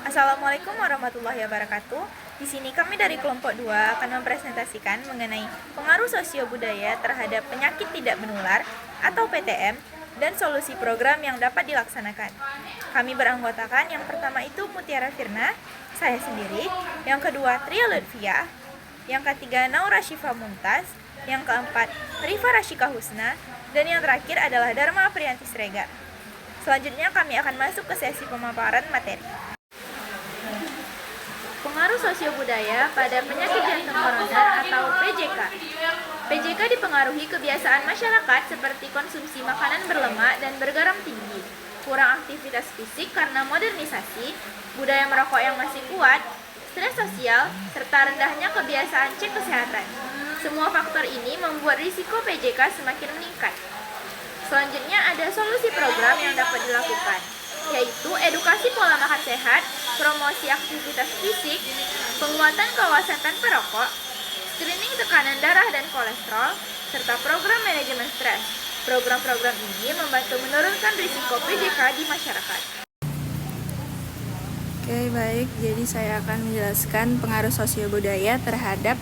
Assalamualaikum warahmatullahi wabarakatuh. Di sini kami dari kelompok 2 akan mempresentasikan mengenai pengaruh sosio-budaya terhadap penyakit tidak menular atau PTM dan solusi program yang dapat dilaksanakan. Kami beranggotakan yang pertama itu Mutiara Firna, saya sendiri, yang kedua Tria Lutfia, yang ketiga Naura Syifa Mumtaz, yang keempat Rifa Rashika Husna, dan yang terakhir adalah Dharma Aprianti Sregar. Selanjutnya kami akan masuk ke sesi pemaparan materi. Pengaruh sosiobudaya pada penyakit jantung koroner atau PJK. PJK dipengaruhi kebiasaan masyarakat seperti konsumsi makanan berlemak dan bergaram tinggi, kurang aktivitas fisik karena modernisasi, budaya merokok yang masih kuat, stres sosial, serta rendahnya kebiasaan cek kesehatan. Semua faktor ini membuat risiko PJK semakin meningkat. Selanjutnya ada solusi program yang dapat dilakukan, yaitu edukasi pola makan sehat, promosi aktivitas fisik, penguatan kawasan tanpa rokok, screening tekanan darah dan kolesterol, serta program manajemen stres. Program-program ini membantu menurunkan risiko PJK di masyarakat. Oke, baik. Jadi saya akan menjelaskan pengaruh sosiobudaya terhadap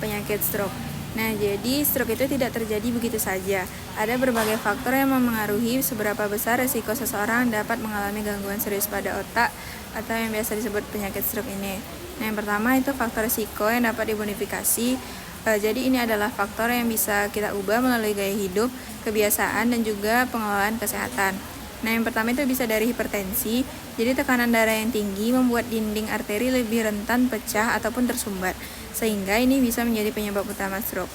penyakit stroke. Nah, jadi stroke itu tidak terjadi begitu saja. Ada berbagai faktor yang memengaruhi seberapa besar risiko seseorang dapat mengalami gangguan serius pada otak atau yang biasa disebut penyakit stroke ini. Nah, yang pertama itu faktor risiko yang dapat dimodifikasi. Jadi ini adalah faktor yang bisa kita ubah melalui gaya hidup, kebiasaan, dan juga pengelolaan kesehatan. Nah, yang pertama itu bisa dari hipertensi. Jadi tekanan darah yang tinggi membuat dinding arteri lebih rentan pecah ataupun tersumbat, sehingga ini bisa menjadi penyebab utama stroke.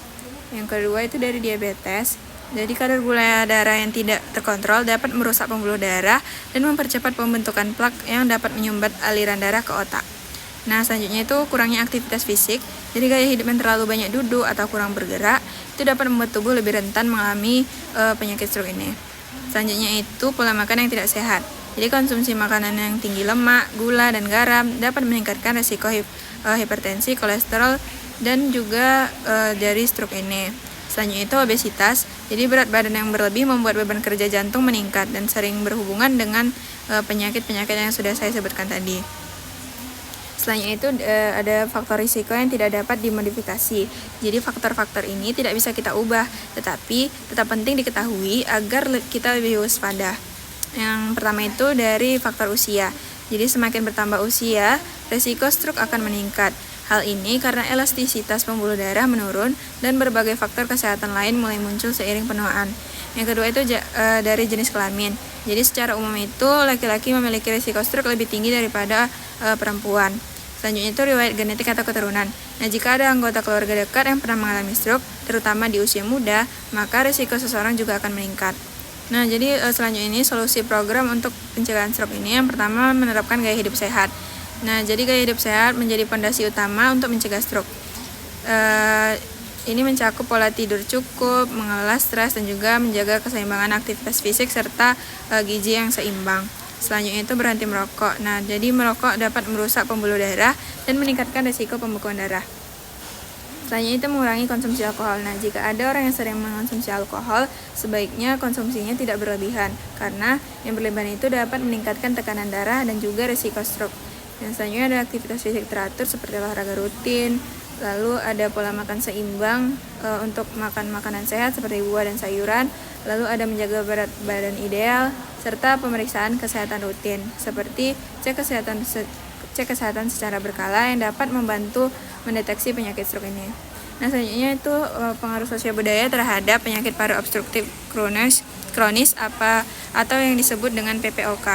Yang kedua itu dari diabetes. Jadi kadar gula darah yang tidak terkontrol dapat merusak pembuluh darah dan mempercepat pembentukan plak yang dapat menyumbat aliran darah ke otak. Nah, selanjutnya itu kurangnya aktivitas fisik. Jadi gaya hidup yang terlalu banyak duduk atau kurang bergerak itu dapat membuat tubuh lebih rentan mengalami penyakit stroke ini. Selanjutnya itu pola makan yang tidak sehat. Jadi konsumsi makanan yang tinggi lemak, gula, dan garam dapat meningkatkan risiko hipertensi, kolesterol, dan juga dari stroke ini. Selanjutnya itu obesitas. Jadi berat badan yang berlebih membuat beban kerja jantung meningkat dan sering berhubungan dengan penyakit-penyakit yang sudah saya sebutkan tadi. Selanjutnya itu ada faktor risiko yang tidak dapat dimodifikasi. Jadi faktor-faktor ini tidak bisa kita ubah, tetapi tetap penting diketahui agar kita lebih waspada. Yang pertama itu dari faktor usia. Jadi semakin bertambah usia, risiko stroke akan meningkat. Hal ini karena elastisitas pembuluh darah menurun dan berbagai faktor kesehatan lain mulai muncul seiring penuaan. Yang kedua itu dari jenis kelamin. Jadi secara umum itu laki-laki memiliki risiko stroke lebih tinggi daripada perempuan. Selanjutnya itu riwayat genetik atau keturunan. Nah, jika ada anggota keluarga dekat yang pernah mengalami stroke, terutama di usia muda, maka risiko seseorang juga akan meningkat. Nah, jadi selanjutnya ini solusi program untuk pencegahan stroke ini. Yang pertama, menerapkan gaya hidup sehat. Nah, jadi gaya hidup sehat menjadi fondasi utama untuk mencegah stroke. Ini mencakup pola tidur cukup, mengelola stres, dan juga menjaga keseimbangan aktivitas fisik serta gizi yang seimbang. Selanjutnya itu berhenti merokok. Nah, jadi merokok dapat merusak pembuluh darah dan meningkatkan risiko pembekuan darah. Selanjutnya itu mengurangi konsumsi alkohol. Nah, jika ada orang yang sering mengonsumsi alkohol, sebaiknya konsumsinya tidak berlebihan, karena yang berlebihan itu dapat meningkatkan tekanan darah dan juga risiko stroke. Yang selanjutnya ada aktivitas fisik teratur seperti olahraga rutin, lalu ada pola makan seimbang untuk makan makanan sehat seperti buah dan sayuran, lalu ada menjaga berat badan ideal, serta pemeriksaan kesehatan rutin seperti cek kesehatan secara berkala yang dapat membantu mendeteksi penyakit stroke ini. Nah, selanjutnya itu pengaruh sosiobudaya terhadap penyakit paru obstruktif kronis atau yang disebut dengan PPOK.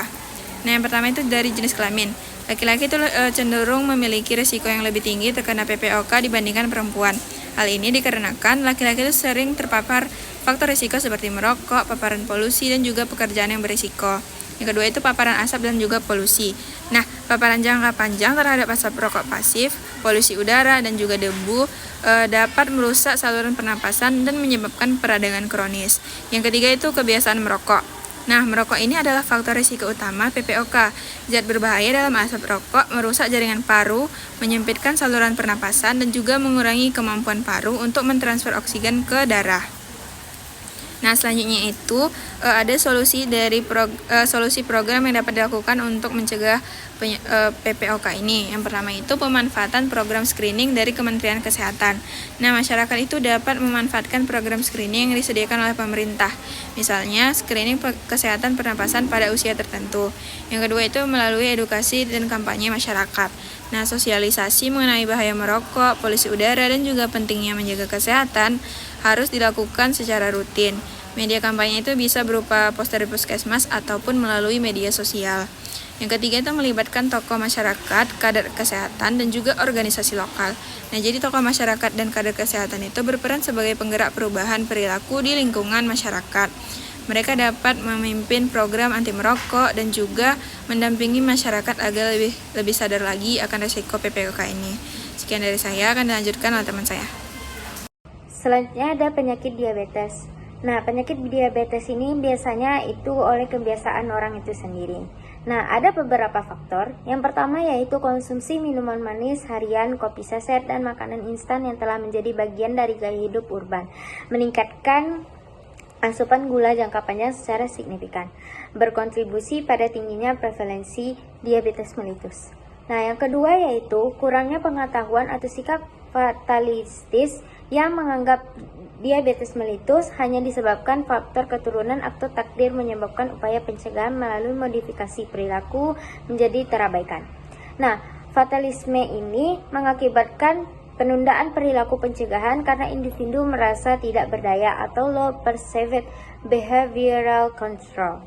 Nah, yang pertama itu dari jenis kelamin. Laki-laki itu cenderung memiliki risiko yang lebih tinggi terkena PPOK dibandingkan perempuan. Hal ini dikarenakan laki-laki itu sering terpapar faktor risiko seperti merokok, paparan polusi, dan juga pekerjaan yang berisiko. Yang kedua itu paparan asap dan juga polusi. Nah, paparan jangka panjang terhadap asap rokok pasif, polusi udara, dan juga debu dapat merusak saluran pernapasan dan menyebabkan peradangan kronis. Yang ketiga itu kebiasaan merokok. Nah, merokok ini adalah faktor risiko utama PPOK. Zat berbahaya dalam asap rokok merusak jaringan paru, menyempitkan saluran pernapasan, dan juga mengurangi kemampuan paru untuk mentransfer oksigen ke darah. Nah, selanjutnya itu ada solusi program yang dapat dilakukan untuk mencegah PPOK ini. Yang pertama itu pemanfaatan program screening dari Kementerian Kesehatan. Nah, masyarakat itu dapat memanfaatkan program screening yang disediakan oleh pemerintah. Misalnya, screening kesehatan pernapasan pada usia tertentu. Yang kedua itu melalui edukasi dan kampanye masyarakat. Nah, sosialisasi mengenai bahaya merokok, polusi udara, dan juga pentingnya menjaga kesehatan harus dilakukan secara rutin. Media kampanye itu bisa berupa poster di puskesmas ataupun melalui media sosial. Yang ketiga itu melibatkan tokoh masyarakat, kader kesehatan, dan juga organisasi lokal. Nah, jadi tokoh masyarakat dan kader kesehatan itu berperan sebagai penggerak perubahan perilaku di lingkungan masyarakat. Mereka dapat memimpin program anti merokok dan juga mendampingi masyarakat agar lebih sadar lagi akan risiko PPOK ini. Sekian dari saya, akan dilanjutkan oleh teman saya. Selanjutnya ada penyakit diabetes. Nah, penyakit diabetes ini biasanya itu oleh kebiasaan orang itu sendiri. Nah, ada beberapa faktor. Yang pertama yaitu konsumsi minuman manis harian, kopi saset, dan makanan instan yang telah menjadi bagian dari gaya hidup urban, meningkatkan asupan gula jangka panjang secara signifikan, berkontribusi pada tingginya prevalensi diabetes mellitus. Nah, yang kedua yaitu kurangnya pengetahuan atau sikap fatalistis yang menganggap diabetes mellitus hanya disebabkan faktor keturunan atau takdir, menyebabkan upaya pencegahan melalui modifikasi perilaku menjadi terabaikan. Nah, fatalisme ini mengakibatkan penundaan perilaku pencegahan karena individu merasa tidak berdaya atau low perceived behavioral control.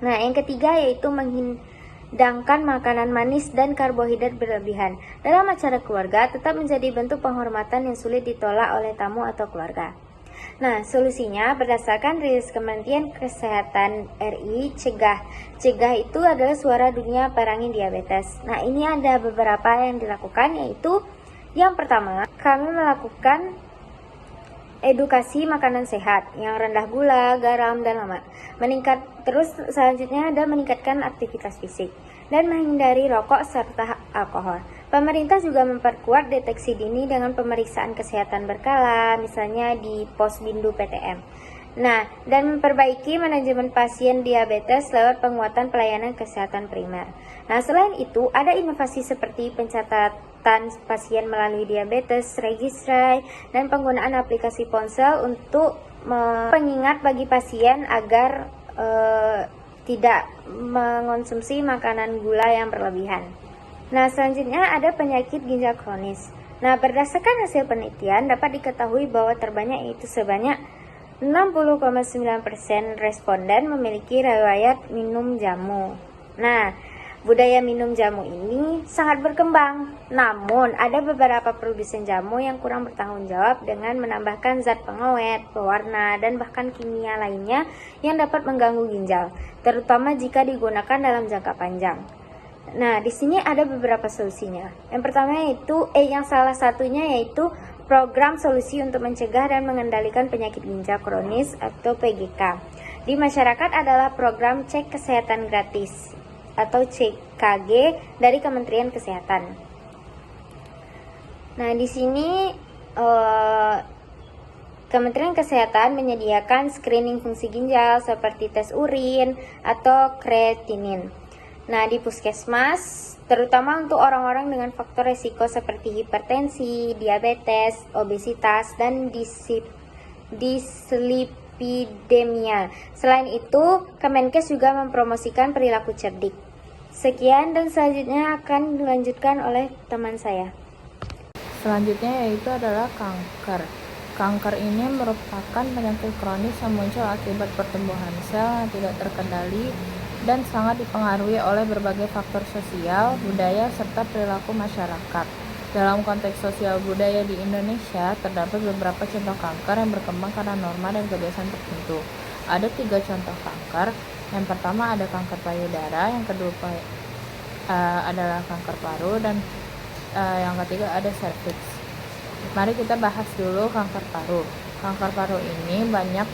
Nah, yang ketiga yaitu menghidangkan makanan manis dan karbohidrat berlebihan dalam acara keluarga tetap menjadi bentuk penghormatan yang sulit ditolak oleh tamu atau keluarga. Nah, solusinya berdasarkan rilis Kementerian Kesehatan RI, cegah itu adalah suara dunia perangi diabetes. Nah, ini ada beberapa yang dilakukan, yaitu yang pertama, kami melakukan edukasi makanan sehat yang rendah gula, garam, dan lemak. Terus selanjutnya ada meningkatkan aktivitas fisik dan menghindari rokok serta alkohol. Pemerintah juga memperkuat deteksi dini dengan pemeriksaan kesehatan berkala, misalnya di Posbindu PTM. Nah, dan memperbaiki manajemen pasien diabetes lewat penguatan pelayanan kesehatan primer. Nah, selain itu, ada inovasi seperti pencatatan pasien melalui diabetes registry dan penggunaan aplikasi ponsel untuk pengingat bagi pasien agar tidak mengonsumsi makanan gula yang berlebihan. Nah, selanjutnya ada penyakit ginjal kronis. Nah, berdasarkan hasil penelitian dapat diketahui bahwa terbanyak yaitu sebanyak 60,9% responden memiliki riwayat minum jamu. Nah, budaya minum jamu ini sangat berkembang. Namun, ada beberapa produsen jamu yang kurang bertanggung jawab dengan menambahkan zat pengawet, pewarna, dan bahkan kimia lainnya yang dapat mengganggu ginjal, terutama jika digunakan dalam jangka panjang. Nah, di sini ada beberapa solusinya. Yang pertama yang salah satunya yaitu program solusi untuk mencegah dan mengendalikan penyakit ginjal kronis atau PGK. Di masyarakat adalah program cek kesehatan gratis atau CKG dari Kementerian Kesehatan. Nah, di sini Kementerian Kesehatan menyediakan screening fungsi ginjal seperti tes urin atau kreatinin. Nah, di puskesmas, terutama untuk orang-orang dengan faktor resiko seperti hipertensi, diabetes, obesitas, dan dislipidemia. Selain itu, Kemenkes juga mempromosikan perilaku cerdik. Sekian dan selanjutnya akan dilanjutkan oleh teman saya. Selanjutnya yaitu adalah kanker. Kanker ini merupakan penyakit kronis yang muncul akibat pertumbuhan sel yang tidak terkendali dan sangat dipengaruhi oleh berbagai faktor sosial, budaya, serta perilaku masyarakat. Dalam konteks sosial budaya di Indonesia, terdapat beberapa contoh kanker yang berkembang karena norma dan kebiasaan tertentu. Ada 3 contoh kanker. Yang pertama ada kanker payudara, yang kedua adalah kanker paru, dan yang ketiga ada serviks. Mari kita bahas dulu kanker paru. Kanker paru ini banyak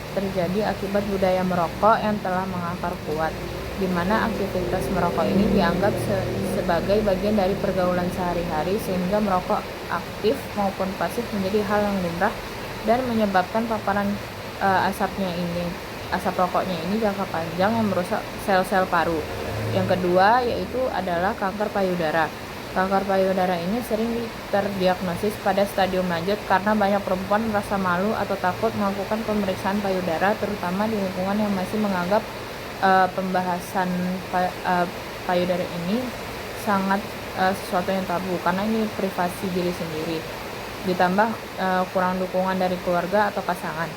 terjadi akibat budaya merokok yang telah mengakar kuat, di mana aktivitas merokok ini dianggap sebagai bagian dari pergaulan sehari-hari, sehingga merokok aktif maupun pasif menjadi hal yang lumrah dan menyebabkan paparan asap rokoknya ini jangka panjang yang merusak sel-sel paru. Yang kedua yaitu adalah kanker payudara. Kanker payudara ini sering terdiagnosis pada stadium lanjut karena banyak perempuan merasa malu atau takut melakukan pemeriksaan payudara, terutama di lingkungan yang masih menganggap pembahasan payudara ini sangat sesuatu yang tabu karena ini privasi diri sendiri. Ditambah kurang dukungan dari keluarga atau pasangan.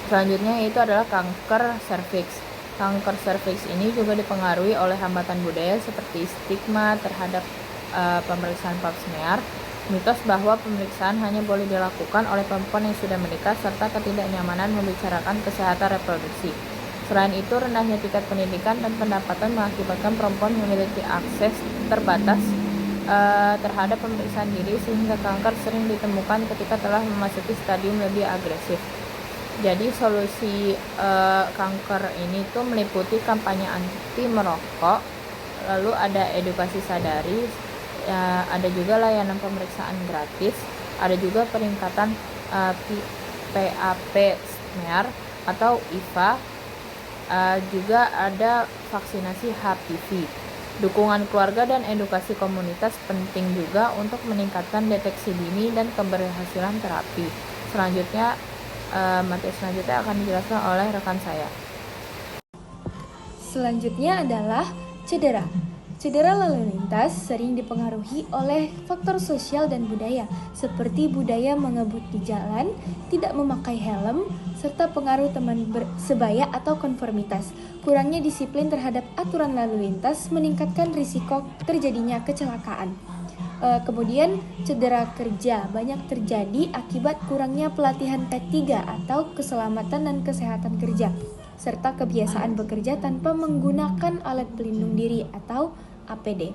Selanjutnya yaitu adalah kanker serviks. Kanker serviks ini juga dipengaruhi oleh hambatan budaya seperti stigma terhadap pemeriksaan pap smear, mitos bahwa pemeriksaan hanya boleh dilakukan oleh perempuan yang sudah menikah, serta ketidaknyamanan membicarakan kesehatan reproduksi. Selain itu, rendahnya tingkat pendidikan dan pendapatan mengakibatkan perempuan memiliki akses terbatas terhadap pemeriksaan diri, sehingga kanker sering ditemukan ketika telah memasuki stadium lebih agresif. Jadi solusi kanker ini tuh meliputi kampanye anti merokok, lalu ada edukasi sadari, ada juga layanan pemeriksaan gratis, ada juga peningkatan PAP smear atau IVA, juga ada vaksinasi HPV. Dukungan keluarga dan edukasi komunitas penting juga untuk meningkatkan deteksi dini dan keberhasilan terapi. Selanjutnya, materi selanjutnya akan dijelaskan oleh rekan saya. Selanjutnya adalah cedera. Cedera lalu lintas sering dipengaruhi oleh faktor sosial dan budaya, seperti budaya mengebut di jalan, tidak memakai helm, serta pengaruh teman sebaya atau konformitas. Kurangnya disiplin terhadap aturan lalu lintas meningkatkan risiko terjadinya kecelakaan. Kemudian cedera kerja banyak terjadi akibat kurangnya pelatihan P3 atau keselamatan dan kesehatan kerja, serta kebiasaan bekerja tanpa menggunakan alat pelindung diri atau APD,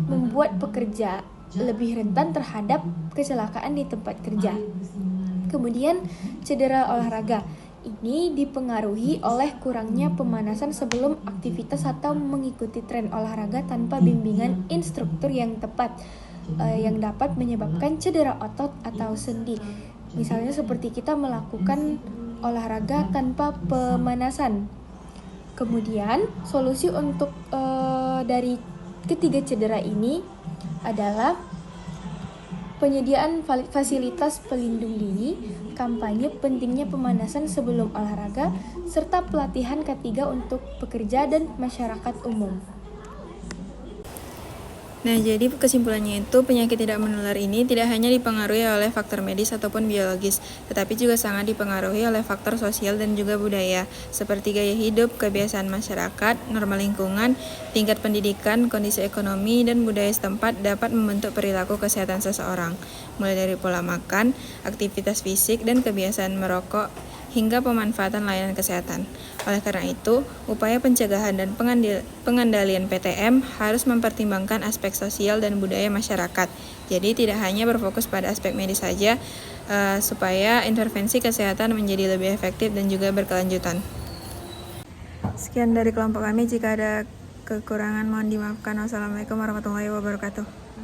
membuat pekerja lebih rentan terhadap kecelakaan di tempat kerja. Kemudian cedera olahraga ini dipengaruhi oleh kurangnya pemanasan sebelum aktivitas atau mengikuti tren olahraga tanpa bimbingan instruktur yang tepat, yang dapat menyebabkan cedera otot atau sendi. Misalnya seperti kita melakukan olahraga tanpa pemanasan. Kemudian solusi untuk dari ketiga cedera ini adalah penyediaan fasilitas pelindung diri, kampanye pentingnya pemanasan sebelum olahraga, serta pelatihan K3 untuk pekerja dan masyarakat umum. Nah, jadi kesimpulannya itu penyakit tidak menular ini tidak hanya dipengaruhi oleh faktor medis ataupun biologis, tetapi juga sangat dipengaruhi oleh faktor sosial dan juga budaya, seperti gaya hidup, kebiasaan masyarakat, norma lingkungan, tingkat pendidikan, kondisi ekonomi, dan budaya setempat dapat membentuk perilaku kesehatan seseorang, mulai dari pola makan, aktivitas fisik, dan kebiasaan merokok, hingga pemanfaatan layanan kesehatan. Oleh karena itu, upaya pencegahan dan pengendalian PTM harus mempertimbangkan aspek sosial dan budaya masyarakat. Jadi tidak hanya berfokus pada aspek medis saja, supaya intervensi kesehatan menjadi lebih efektif dan juga berkelanjutan. Sekian dari kelompok kami, jika ada kekurangan mohon dimaafkan. Wassalamualaikum warahmatullahi wabarakatuh.